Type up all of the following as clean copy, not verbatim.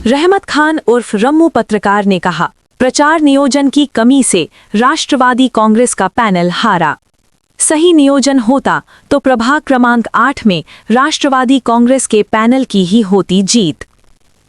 रहमत खान उर्फ रम्मू पत्रकार ने कहा, प्रचार नियोजन की कमी से राष्ट्रवादी कांग्रेस का पैनल हारा। सही नियोजन होता तो प्रभाग क्रमांक 8 में राष्ट्रवादी कांग्रेस के पैनल की ही होती जीत।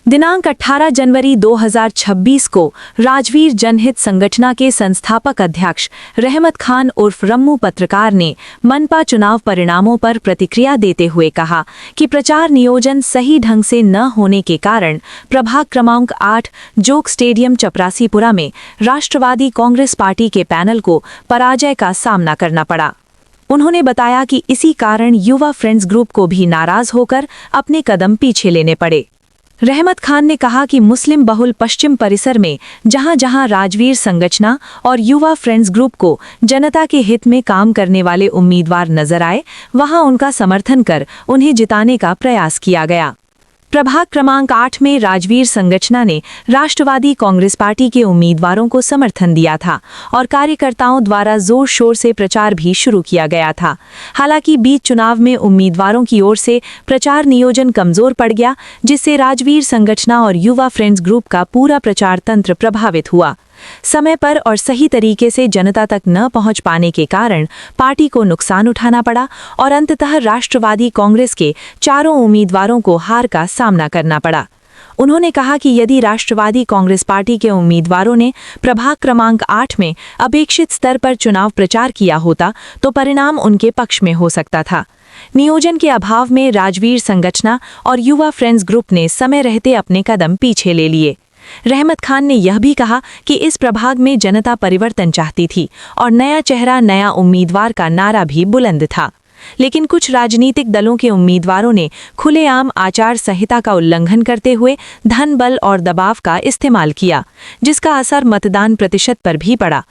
दिनांक 18 जनवरी 2026 को राजवीर जनहित संगठन के संस्थापक अध्यक्ष रहमत खान उर्फ रम्मू पत्रकार ने मनपा चुनाव परिणामों पर प्रतिक्रिया देते हुए कहा कि प्रचार नियोजन सही ढंग से न होने के कारण प्रभाग क्रमांक 8 जोग स्टेडियम चपरासीपुरा में राष्ट्रवादी कांग्रेस पार्टी के पैनल को पराजय का सामना करना पड़ा। उन्होंने बताया कि इसी कारण युवा फ्रेंड्स ग्रुप को भी नाराज होकर अपने कदम पीछे लेने पड़े। रहमत खान ने कहा कि मुस्लिम बहुल पश्चिम परिसर में जहां जहां राजवीर संगठन और युवा फ्रेंड्स ग्रुप को जनता के हित में काम करने वाले उम्मीदवार नजर आए, वहां उनका समर्थन कर उन्हें जिताने का प्रयास किया गया। प्रभाग क्रमांक 8 में राजवीर संगठन ने राष्ट्रवादी कांग्रेस पार्टी के उम्मीदवारों को समर्थन दिया था और कार्यकर्ताओं द्वारा जोर शोर से प्रचार भी शुरू किया गया था। हालांकि बीच चुनाव में उम्मीदवारों की ओर से प्रचार नियोजन कमजोर पड़ गया, जिससे राजवीर संगठन और युवा फ्रेंड्स ग्रुप का पूरा प्रचार तंत्र प्रभावित हुआ। समय पर और सही तरीके से जनता तक न पहुंच पाने के कारण पार्टी को नुकसान उठाना पड़ा और अंततः राष्ट्रवादी कांग्रेस के चारों उम्मीदवारों को हार का सामना करना पड़ा। उन्होंने कहा कि यदि राष्ट्रवादी कांग्रेस पार्टी के उम्मीदवारों ने प्रभाग क्रमांक 8 में अपेक्षित स्तर पर चुनाव प्रचार किया होता तो परिणाम उनके पक्ष में हो सकता था। नियोजन के अभाव में राजवीर संगठन और युवा फ्रेंड्स ग्रुप ने समय रहते अपने कदम पीछे ले लिए। रहमत खान ने यह भी कहा कि इस प्रभाग में जनता परिवर्तन चाहती थी और नया चेहरा नया उम्मीदवार का नारा भी बुलंद था, लेकिन कुछ राजनीतिक दलों के उम्मीदवारों ने खुलेआम आचार संहिता का उल्लंघन करते हुए धन बल और दबाव का इस्तेमाल किया, जिसका असर मतदान प्रतिशत पर भी पड़ा।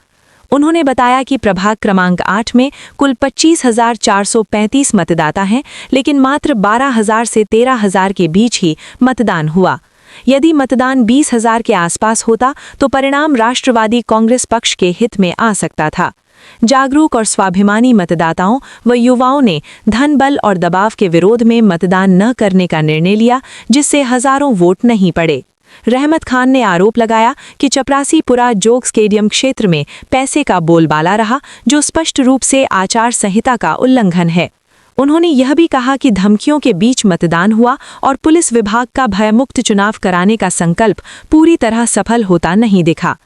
उन्होंने बताया कि प्रभाग क्रमांक 8 में कुल 25,435 मतदाता हैं, लेकिन मात्र 12,000 से 13,000 के बीच ही मतदान हुआ। यदि मतदान 20,000 के आसपास होता तो परिणाम राष्ट्रवादी कांग्रेस पक्ष के हित में आ सकता था। जागरूक और स्वाभिमानी मतदाताओं व युवाओं ने धन बल और दबाव के विरोध में मतदान न करने का निर्णय लिया, जिससे हजारों वोट नहीं पड़े। रहमत खान ने आरोप लगाया कि चपरासीपुरा जोग स्टेडियम क्षेत्र में पैसे का बोलबाला रहा, जो स्पष्ट रूप से आचार संहिता का उल्लंघन है। उन्होंने यह भी कहा कि धमकियों के बीच मतदान हुआ और पुलिस विभाग का भयमुक्त चुनाव कराने का संकल्प पूरी तरह सफल होता नहीं दिखा।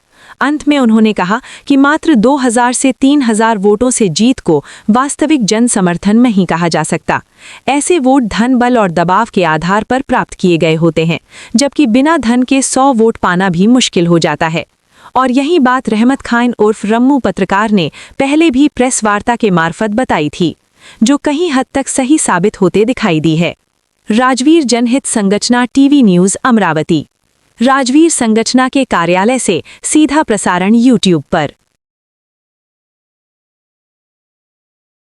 अंत में उन्होंने कहा कि मात्र 2,000 से 3,000 वोटों से जीत को वास्तविक जन समर्थन नहीं कहा जा सकता। ऐसे वोट धन बल और दबाव के आधार पर प्राप्त किए गए होते हैं, जबकि बिना धन के 100 वोट पाना भी मुश्किल हो जाता है। और यही बात रहमत खान उर्फ रम्मू पत्रकार ने पहले भी प्रेस वार्ता के मार्फत बताई थी, जो कहीं हद तक सही साबित होते दिखाई दी है। राजवीर जनहित संगठन टीवी न्यूज़ अमरावती। राजवीर संगठन के कार्यालय से सीधा प्रसारण YouTube पर।